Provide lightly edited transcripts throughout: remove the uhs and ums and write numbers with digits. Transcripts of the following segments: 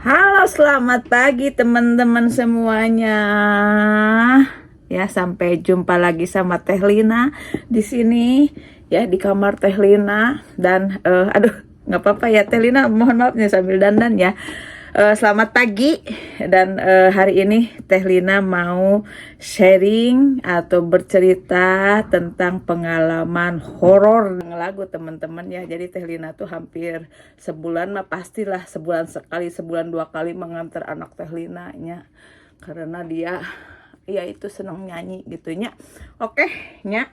Halo, selamat pagi teman-teman semuanya. Ya, sampai jumpa lagi sama Teh Lina di sini ya di kamar Teh Lina dan aduh, nggak apa-apa ya Teh Lina, mohon maaf nih sambil dandan ya. Selamat pagi dan hari ini Teh Lina mau sharing atau bercerita tentang pengalaman horor lagu teman-teman ya. Jadi Teh Lina tuh hampir sebulan mah pastilah, sebulan sekali, sebulan dua kali mengantar anak Teh Lina nya, karena dia ya itu senang nyanyi gitunya. Oke nya.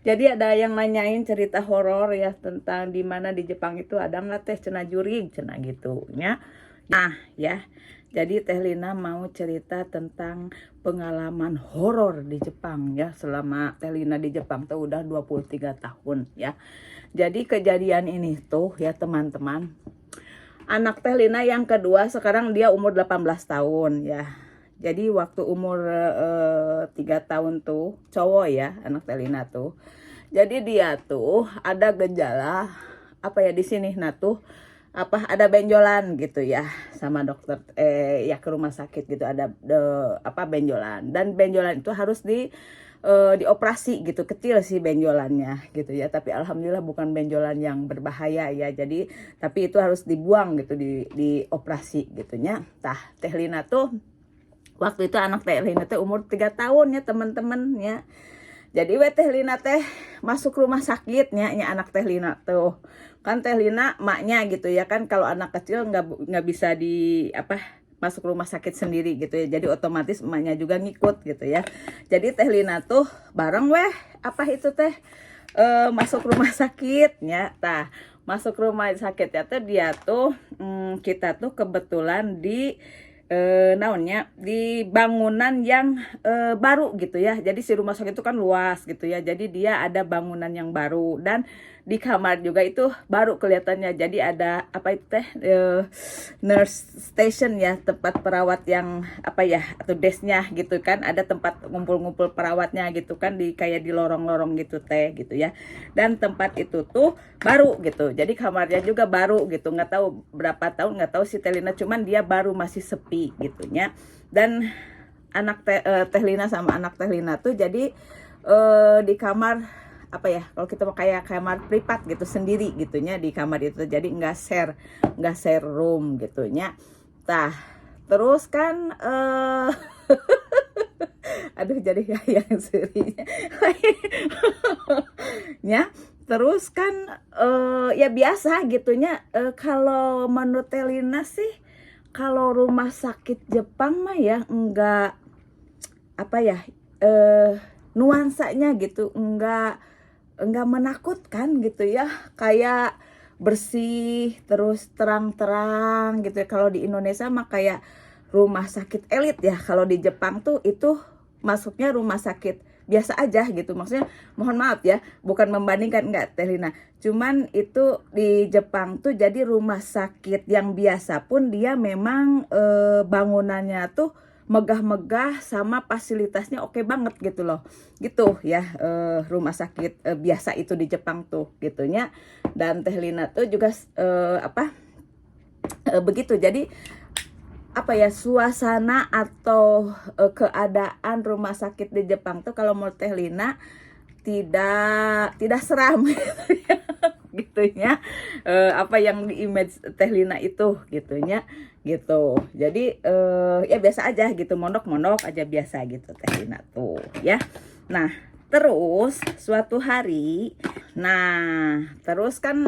Jadi ada yang nanyain cerita horor ya tentang di mana di Jepang itu ada nggak teh cenah jurig cenah gitu nya. Nah ya, jadi Teh Lina mau cerita tentang pengalaman horor di Jepang ya. Selama Teh Lina di Jepang tuh udah 23 tahun ya. Jadi kejadian ini tuh ya teman-teman, anak Teh Lina yang kedua sekarang dia umur 18 tahun ya. Jadi waktu umur 3 tahun tuh cowok ya anak Teh Lina tuh. Jadi dia tuh ada gejala apa ya di sini nah tuh apa ada benjolan gitu ya sama dokter ya ke rumah sakit gitu ada apa benjolan, dan benjolan itu harus dioperasi gitu, kecil sih benjolannya gitu ya, tapi alhamdulillah bukan benjolan yang berbahaya ya, jadi tapi itu harus dibuang gitu, dioperasi gitunya. Tah Teh Lina tuh waktu itu anak Teh Lina tuh umur 3 tahun ya teman-teman ya. Jadi Teh Lina teh masuk rumah sakitnya nya anak Teh Lina tuh. Kan Teh Lina maknya gitu ya kan, kalau anak kecil nggak bisa di apa masuk rumah sakit sendiri gitu ya. Jadi otomatis emaknya juga ngikut gitu ya. Jadi Teh Lina tuh bareng apa itu teh masuk rumah sakitnya. Tah, masuk rumah sakit ya tuh dia tuh kita tuh kebetulan di naonnya di bangunan yang baru gitu ya. Jadi si rumah sakit itu kan luas gitu ya. Jadi dia ada bangunan yang baru dan di kamar juga itu baru kelihatannya. Jadi ada apa itu teh nurse station ya, tempat perawat yang apa ya atau desknya gitu kan. Ada tempat ngumpul-ngumpul perawatnya gitu kan, di kayak di lorong-lorong gitu teh gitu ya. Dan tempat itu tuh baru gitu. Jadi kamarnya juga baru gitu. Nggak tahu berapa tahun, nggak tahu si Telina, cuman dia baru masih sepi gitunya. Dan anak Teh Lina sama anak Teh Lina tuh jadi di kamar apa ya, kalau kita mau kayak kamar privat gitu sendiri gitunya di kamar itu, jadi nggak share room gitunya. Tah terus kan aduh jadi yang serinya ya. Terus kan ya biasa gitunya, kalau menurut Telina sih kalau rumah sakit Jepang mah ya enggak apa ya nuansanya gitu enggak menakutkan gitu ya, kayak bersih terus terang-terang gitu ya. Kalau di Indonesia mah kayak rumah sakit elit ya, kalau di Jepang tuh itu masuknya rumah sakit biasa aja gitu. Maksudnya mohon maaf ya, bukan membandingkan enggak Telina, cuman itu di Jepang tuh jadi rumah sakit yang biasa pun dia memang bangunannya tuh megah-megah sama fasilitasnya oke banget gitu loh gitu ya. Rumah sakit biasa itu di Jepang tuh gitunya. Dan Teh Lina tuh juga begitu. Jadi apa ya, suasana atau keadaan rumah sakit di Jepang tuh kalau menurut Teh Lina tidak seram gitunya. Apa yang di image Teh Lina itu gitunya gitu. Jadi ya biasa aja gitu, mondok-mondok aja biasa gitu Teh Lina tuh ya. Nah terus suatu hari, terus kan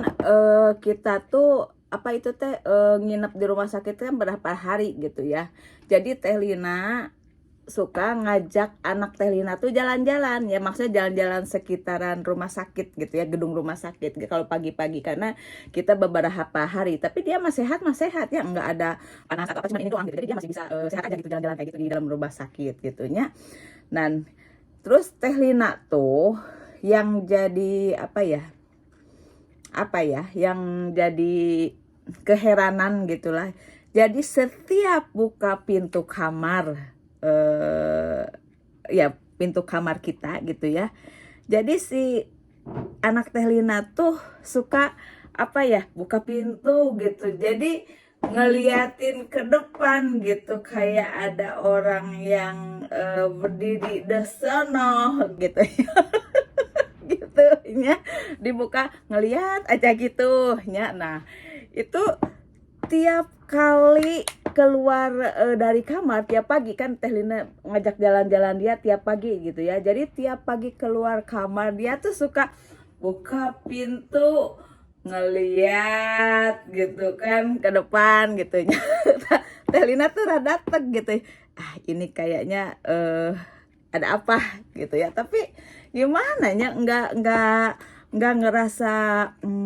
kita tuh apa itu teh nginep di rumah sakit kan berapa hari gitu ya. Jadi Teh Lina suka ngajak anak Teh Lina tuh jalan-jalan ya, maksudnya jalan-jalan sekitaran rumah sakit gitu ya, gedung rumah sakit kalau pagi-pagi, karena kita beberapa hari tapi dia masih sehat ya, nggak ada panas atau apa, cuma ini doang gitu, jadi dia masih bisa sehat aja gitu, jalan-jalan kayak gitu di dalam rumah sakit gitunya. Dan terus Teh Lina tuh yang jadi yang jadi keheranan gitulah. Jadi setiap buka pintu kamar ya pintu kamar kita gitu ya, jadi si anak Teh Lina tuh suka buka pintu gitu. Jadi ngeliatin ke depan gitu, kayak ada orang yang berdiri di sono gitu gitu nya, dibuka ngeliat aja gitu nya. Nah itu tiap kali keluar dari kamar tiap pagi kan Teh Lina ngajak jalan-jalan dia tiap pagi gitu ya. Jadi tiap pagi keluar kamar dia tuh suka buka pintu ngeliat gitu kan ke depan gitu ya. Teh Lina tuh rada teg gitu. Ah ini kayaknya ada apa gitu ya. Tapi gimana ya, nggak ngerasa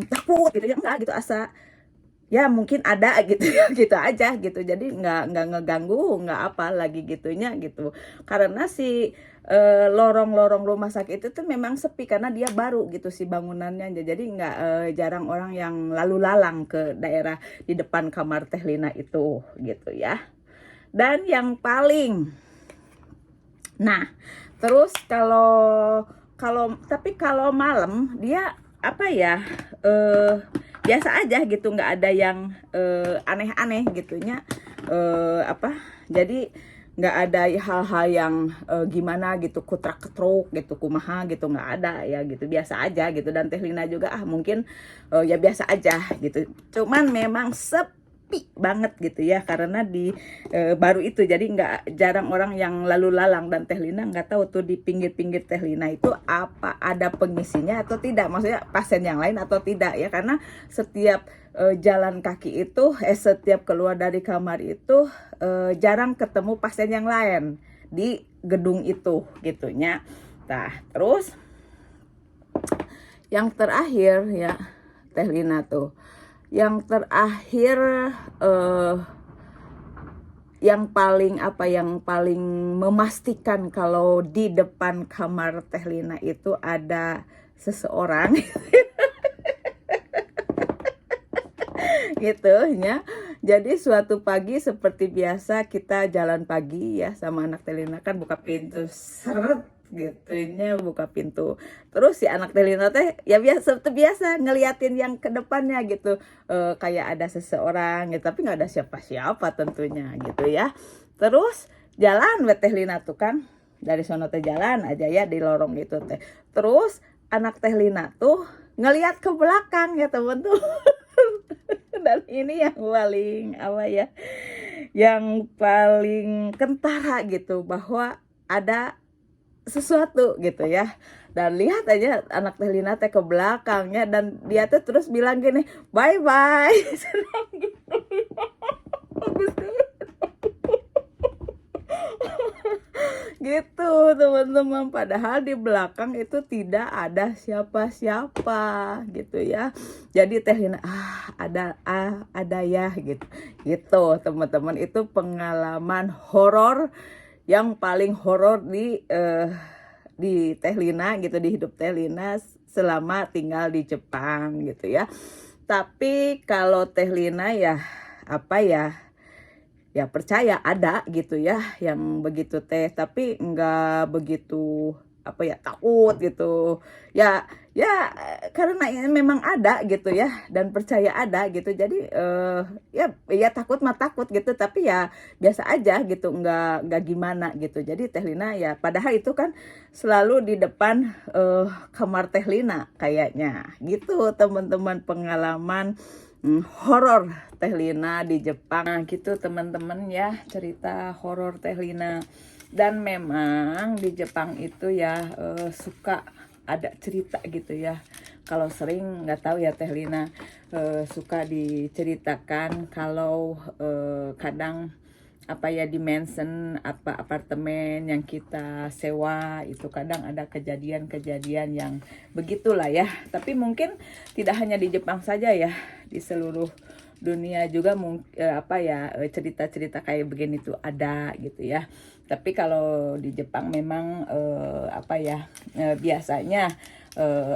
takut gitu ya, enggak gitu, asa ya mungkin ada gitu ya, gitu aja gitu. Jadi nggak ngeganggu, nggak apa lagi gitunya gitu, karena si lorong-lorong rumah sakit itu tuh memang sepi karena dia baru gitu si bangunannya. Jadi nggak jarang orang yang lalu lalang ke daerah di depan kamar Teh Lina itu gitu ya. Dan yang paling, nah terus kalau malam dia apa ya, biasa aja gitu, nggak ada yang aneh-aneh gitunya, apa, jadi nggak ada hal-hal yang gimana gitu, kutrak ketruk gitu, kumaha gitu, nggak ada ya gitu, biasa aja gitu. Dan Teh Lina juga mungkin ya biasa aja gitu, cuman memang sepi banget gitu ya karena di baru itu, jadi nggak, jarang orang yang lalu lalang. Dan Teh Lina nggak tahu tuh di pinggir-pinggir Teh Lina itu apa ada pengisinya atau tidak, maksudnya pasien yang lain atau tidak ya, karena setiap jalan kaki itu setiap keluar dari kamar itu jarang ketemu pasien yang lain di gedung itu gitunya. Nah terus yang terakhir ya Teh Lina tuh, yang terakhir yang paling apa, yang paling memastikan kalau di depan kamar Teh Lina itu ada seseorang gitu ya. Jadi suatu pagi seperti biasa kita jalan pagi ya sama anak Teh Lina, kan buka pintu seret gitunya, buka pintu. Terus si anak Teh Lina teh ya biasa biasa ngeliatin yang ke depannya gitu, kayak ada seseorang gitu, tapi nggak ada siapa-siapa tentunya gitu ya. Terus jalan we Teh Lina tuh kan, dari sono teh jalan aja ya di lorong gitu teh. Terus anak Teh Lina tuh ngeliat ke belakang ya temen-temen. Dan ini yang paling apa ya, yang paling kentara gitu, bahwa ada sesuatu gitu ya. Dan lihat aja anak Teh Lina teh ke belakangnya, dan dia tuh terus bilang gini, bye bye. Gitu teman-teman, padahal di belakang itu tidak ada siapa-siapa gitu ya. Jadi Teh Lina ada ya gitu gitu teman-teman. Itu pengalaman horor yang paling horor di Teh Lina gitu, di hidup Teh Lina selama tinggal di Jepang gitu ya. Tapi kalau Teh Lina ya apa ya percaya ada gitu ya yang begitu teh, tapi nggak begitu apa ya takut gitu ya. Karena ini memang ada gitu ya, dan percaya ada gitu. Jadi ya takut mah takut gitu, tapi ya biasa aja gitu, nggak gimana gitu. Jadi Teh Lina ya, padahal itu kan selalu di depan kamar Teh Lina kayaknya gitu teman-teman, pengalaman horor Teh Lina di Jepang. Nah gitu teman-teman ya, cerita horor Teh Lina. Dan memang di Jepang itu ya suka ada cerita gitu ya. Kalau sering nggak tahu ya Teh Lina, suka diceritakan kalau kadang apa ya, di mansion apa apartemen yang kita sewa itu kadang ada kejadian-kejadian yang begitulah ya. Tapi mungkin tidak hanya di Jepang saja ya, di seluruh dunia juga apa ya, cerita-cerita kayak begini tuh ada gitu ya. Tapi kalau di Jepang memang apa ya, biasanya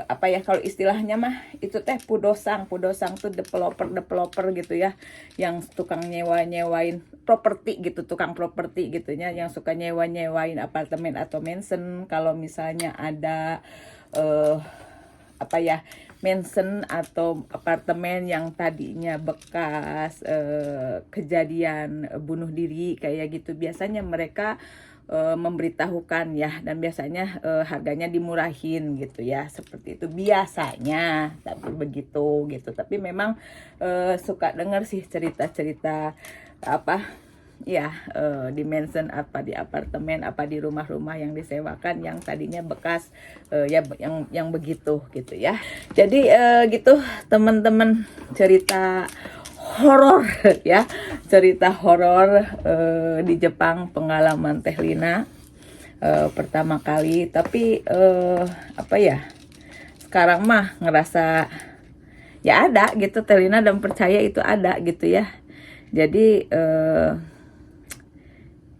apa ya, kalau istilahnya mah itu teh pudosang tuh developer gitu ya, yang tukang nyewain properti gitu, tukang properti gitunya, yang suka nyewain apartemen atau mansion. Kalau misalnya ada apa ya, mansion atau apartemen yang tadinya bekas kejadian bunuh diri kayak gitu, biasanya mereka memberitahukan ya, dan biasanya harganya dimurahin gitu ya, seperti itu biasanya, tapi begitu gitu. Tapi memang suka dengar sih cerita-cerita apa ya, di mansion apa di apartemen apa di rumah-rumah yang disewakan yang tadinya bekas ya yang begitu gitu ya. Jadi gitu teman-teman, cerita horor ya, cerita horor di Jepang, pengalaman Teh Lina pertama kali. Tapi apa ya, sekarang mah ngerasa ya ada gitu Teh Lina, dan percaya itu ada gitu ya. Jadi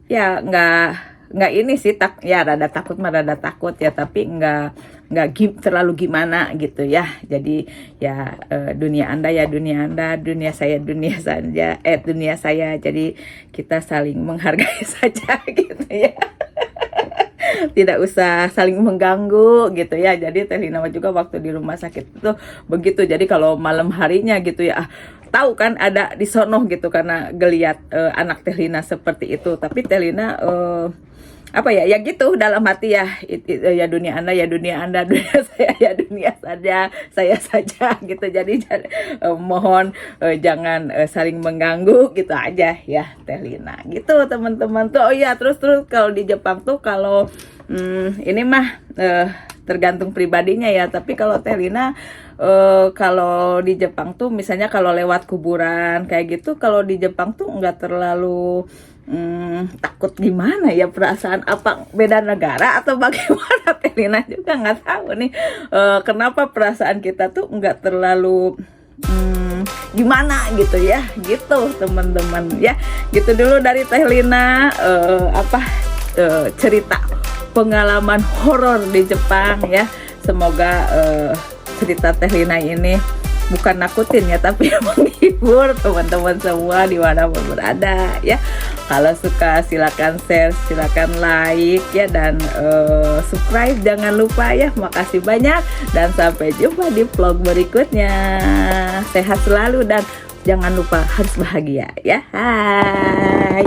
ya nggak ini sih, ya rada takut ya, tapi nggak terlalu gimana gitu ya. Jadi ya dunia Anda ya dunia Anda, dunia saya dunia saja, dunia saya, jadi kita saling menghargai saja gitu ya. Tidak usah saling mengganggu gitu ya. Jadi Teh Lina juga waktu di rumah sakit itu begitu. Jadi kalau malam harinya gitu ya, tahu kan ada di sono gitu, karena geliat anak Teh Lina seperti itu. Tapi Teh Lina apa ya gitu dalam hati ya, ya dunia Anda ya dunia Anda, dunia saya ya dunia saya saja gitu. Jadi mohon jangan saling mengganggu gitu aja ya Teh Lina gitu teman-teman tuh. Oh ya, terus kalau di Jepang tuh kalau ini mah tergantung pribadinya ya. Tapi kalau Teh Lina kalau di Jepang tuh misalnya kalau lewat kuburan kayak gitu, kalau di Jepang tuh nggak terlalu takut gimana ya, perasaan apa beda negara atau bagaimana Teh Lina juga nggak tahu nih kenapa perasaan kita tuh nggak terlalu gimana gitu ya, gitu teman-teman ya. Gitu dulu dari Teh Lina cerita pengalaman horor di Jepang ya. Semoga cerita Teh Lina ini bukan nakutin ya, tapi menghibur teman-teman semua dimanapun berada ya. Kalau suka silakan share, silakan like ya, dan subscribe jangan lupa ya. Makasih banyak dan sampai jumpa di vlog berikutnya. Sehat selalu dan jangan lupa harus bahagia ya. Hai.